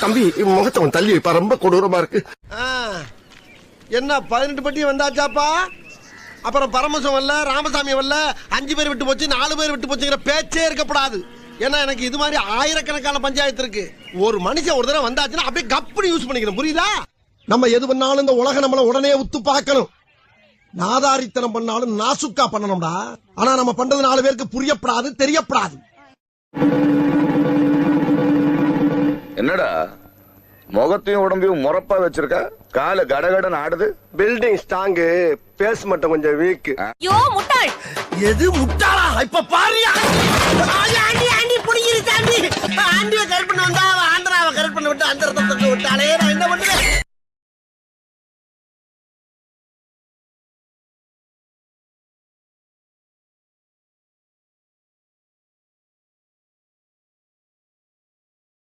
தம்பி முகத்தை தள்ளி வைப்பா, ரொம்ப கொடூரமா இருக்கு. என்ன 18 பட்டி வந்தாச்சாப்பா? அப்புறம் பரமசம் வரல, ராமசாமி வரல, 5 பேர் விட்டு போச்சு, 4 பேர் விட்டு போச்சுங்கிற பேச்சே இருக்கப்படாது. ஏன்னா எனக்கு இது மாதிரி ஆயிரக்கணக்கான பஞ்சாயத்து இருக்கு. ஒரு மனுஷன் ஒரு தடவை வந்தாச்சுன்னா அப்படியே கப்புனு யூஸ் பண்ணிக்கணும், புரியுதா? நம்ம எது பண்ணாலும் இந்த உலகம் நம்மள உடனே உத்து பார்க்கணும். நாதாரித்தனம் பண்ணாலும் நாசுக்கா பண்ணணும்டா. ஆனா நம்ம பண்றது 4 பேருக்கு புரியப்படாது, தெரியப்படாது. என்னடா முகத்தையும் உடம்பையும் முறப்பா வச்சிருக்க? கால கடகடன் ஆடுது. பில்டிங் ஸ்ட்ராங்கு, பேஸ் மட்டும் கொஞ்சம் வீக். யோ முட்டாள். எது முட்டாளா? இப்ப பாரியா? ஆண்டி ஆண்டி புடிங்கிரு தாண்டி. ஆண்டியை கரெக்ட் பண்ண வந்தா ஆந்திராவை கரெக்ட் பண்ண விட்டு அந்த விட்டாலே நான் என்ன பண்ணுவேன்?